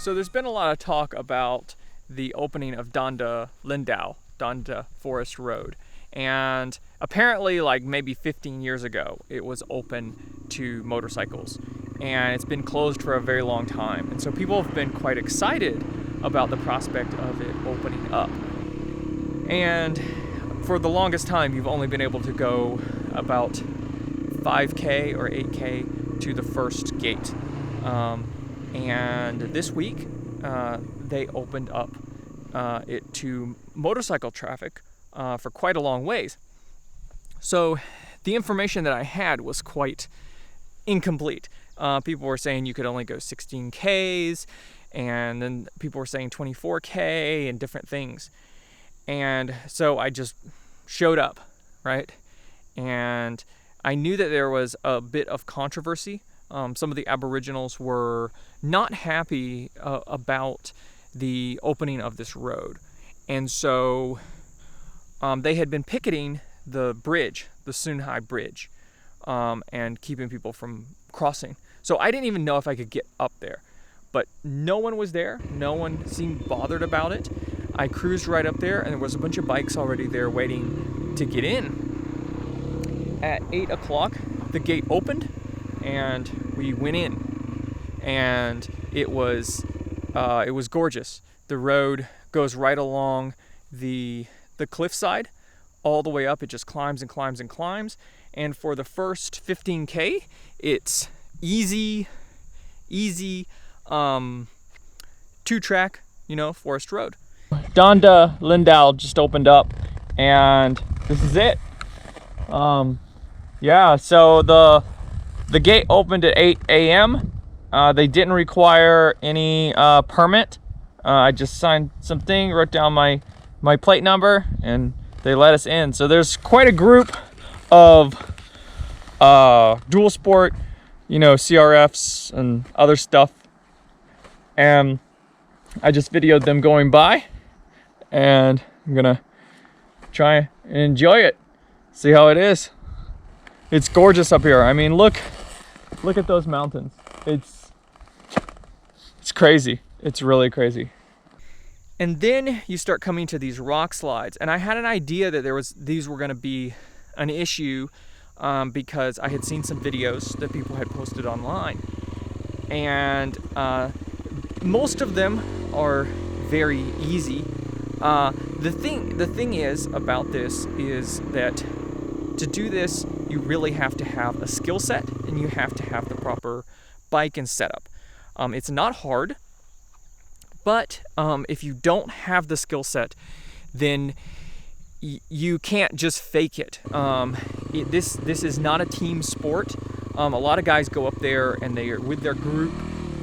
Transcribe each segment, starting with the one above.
So there's been a lot of talk about the opening of Donda Forest Road. And apparently, like maybe 15 years ago, it was open to motorcycles. And it's been closed for a very long time. And so people have been quite excited about the prospect of it opening up. And for the longest time, you've only been able to go about 5K or 8K to the first gate. And this week, they opened up it to motorcycle traffic for quite a long ways. So the information that I had was quite incomplete. People were saying you could only go 16 Ks, and then people were saying 24K and different things. And so I just showed up, right? And I knew that there was a bit of controversy. Some of the Aboriginals were not happy about the opening of this road. And so they had been picketing the bridge, the Sunhai Bridge, and keeping people from crossing. So I didn't even know if I could get up there. But no one was there. No one seemed bothered about it. I cruised right up there, and there was a bunch of bikes already there waiting to get in. At 8 o'clock, the gate opened, and we went in. And it was gorgeous. The road goes right along the cliffside, all the way up. It just climbs and climbs and climbs. And for the first 15K, it's easy, 2-track, forest road. Donda Lindau just opened up, and this is it. So the gate opened at 8 a.m. They didn't require any permit. I just signed something, wrote down my plate number, and they let us in. So there's quite a group of dual sport, CRFs and other stuff. And I just videoed them going by, and I'm gonna try and enjoy it, see how it is. It's gorgeous up here. I mean, look at those mountains. It's crazy. It's really crazy. And then you start coming to these rock slides, and I had an idea that these were going to be an issue because I had seen some videos that people had posted online, and most of them are very easy. The thing is about this is that to do this, you really have to have a skill set, and you have to have the proper bike and setup. It's not hard, but if you don't have the skill set, then you can't just fake it. This is not a team sport. A lot of guys go up there and they are with their group,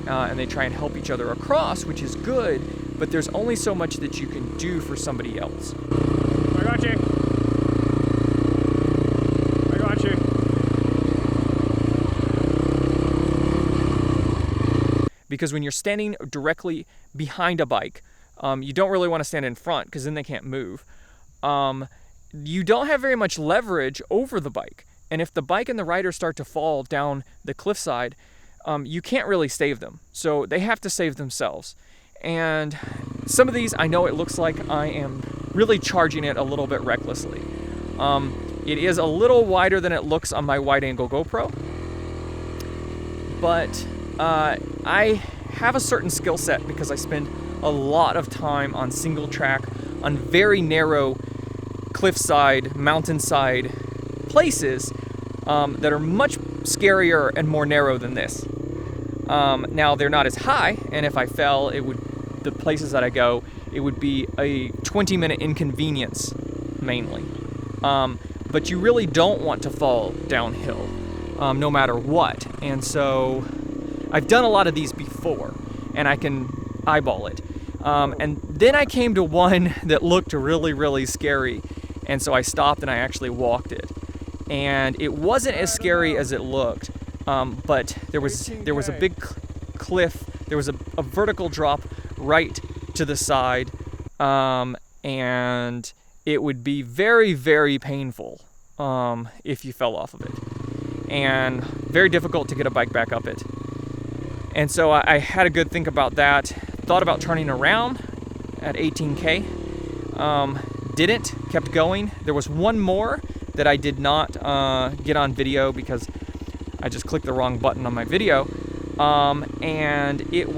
and they try and help each other across, which is good, but there's only so much that you can do for somebody else. I got you. Because when you're standing directly behind a bike, you don't really want to stand in front because then they can't move. You don't have very much leverage over the bike. And if the bike and the rider start to fall down the cliffside, you can't really save them. So they have to save themselves. And some of these, I know it looks like I am really charging it a little bit recklessly. It is a little wider than it looks on my wide-angle GoPro. But I have a certain skill set because I spend a lot of time on single track, on very narrow cliffside, mountainside places that are much scarier and more narrow than this. Now they're not as high, and if I fell, the places that I go, it would be a 20-minute inconvenience mainly. But you really don't want to fall downhill, no matter what. And so I've done a lot of these before, and I can eyeball it. And then I came to one that looked really, really scary, and so I stopped and I actually walked it. And it wasn't as scary as it looked, but there was a big cliff. There was a vertical drop right to the side, and it would be very, very painful if you fell off of it, and very difficult to get a bike back up it. And so I had a good think about that. Thought about turning around at 18K. Didn't, kept going. There was one more that I did not get on video because I just clicked the wrong button on my video. And there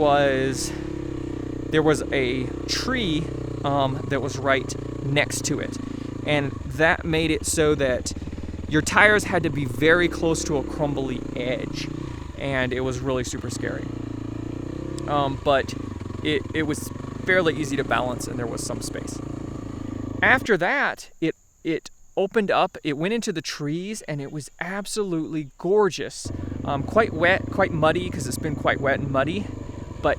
was a tree that was right next to it. And that made it so that your tires had to be very close to a crumbly edge. And it was really super scary. But it was fairly easy to balance, and there was some space. After that, it opened up, it went into the trees, and it was absolutely gorgeous. Quite wet, quite muddy, because it's been quite wet and muddy, but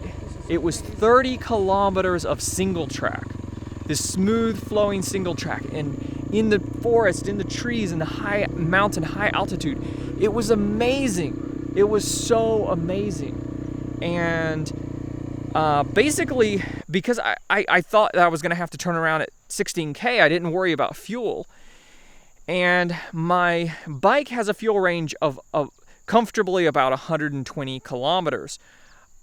it was 30 kilometers of single track. This smooth flowing single track, and in the forest, in the trees, in the high mountain, high altitude. It was amazing. It was so amazing. And basically, because I thought that I was gonna have to turn around at 16K, I didn't worry about fuel. And my bike has a fuel range of comfortably about 120 kilometers.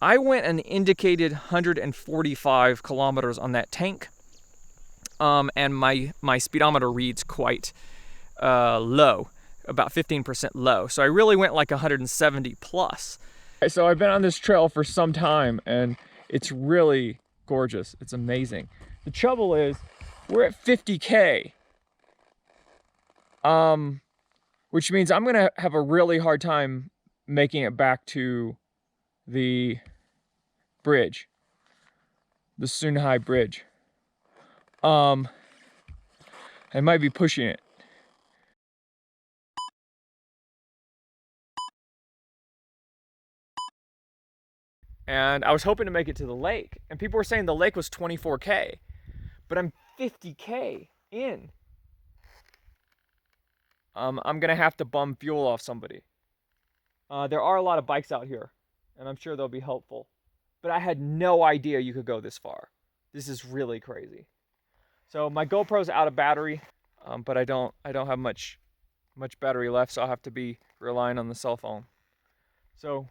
I went and indicated 145 kilometers on that tank. And my speedometer reads quite low, about 15% low. So I really went like 170 plus. So I've been on this trail for some time, and it's really gorgeous. It's amazing. The trouble is, we're at 50K, which means I'm gonna have a really hard time making it back to the bridge, the Scenic bridge. I might be pushing it. And I was hoping to make it to the lake, and people were saying the lake was 24K, but I'm 50K in. I'm gonna have to bum fuel off somebody. There are a lot of bikes out here, and I'm sure they'll be helpful, but I had no idea you could go this far. This is really crazy. So my GoPro's out of battery, but I don't have much battery left, so I'll have to be relying on the cell phone. So,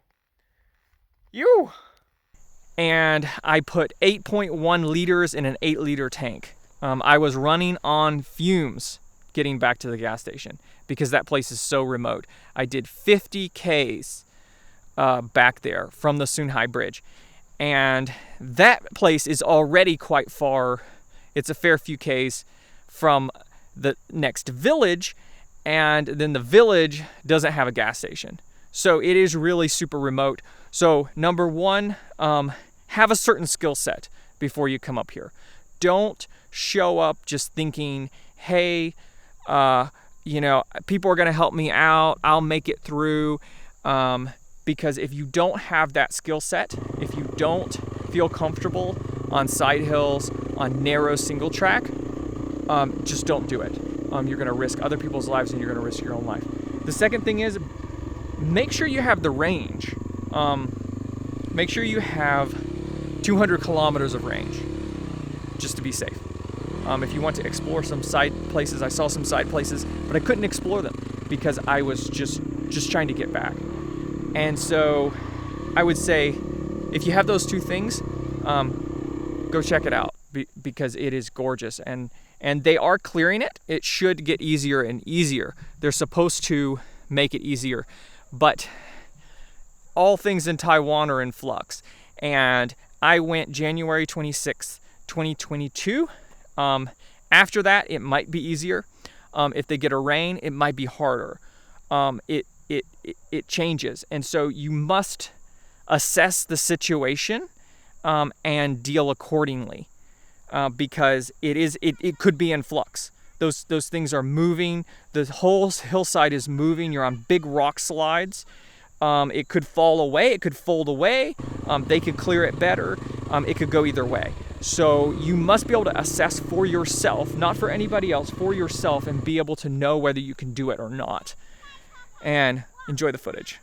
and I put 8.1 liters in an 8-liter tank. I was running on fumes getting back to the gas station because that place is so remote. I did 50 Ks back there from the Scenic Bridge, and that place is already quite far. It's a fair few Ks from the next village, and then the village doesn't have a gas station. So it is really super remote. So number one, have a certain skill set before you come up here. Don't show up just thinking, hey, people are gonna help me out, I'll make it through. Because if you don't have that skill set, if you don't feel comfortable on side hills, on narrow single track, just don't do it. You're gonna risk other people's lives, and you're gonna risk your own life. The second thing is, make sure you have the range. Make sure you have 200 kilometers of range, just to be safe. If you want to explore some side places, I saw some side places, but I couldn't explore them because I was just trying to get back. And so I would say, if you have those two things, go check it out because it is gorgeous. And they are clearing it. It should get easier and easier. They're supposed to make it easier, but all things in Taiwan are in flux. And I went January 26th, 2022. After that, it might be easier. If they get a rain, it might be harder. It changes. And so you must assess the situation and deal accordingly because it could be in flux. Those things are moving. The whole hillside is moving. You're on big rock slides. It could fall away. It could fold away. They could clear it better. It could go either way. So you must be able to assess for yourself, not for anybody else, for yourself, and be able to know whether you can do it or not. And enjoy the footage.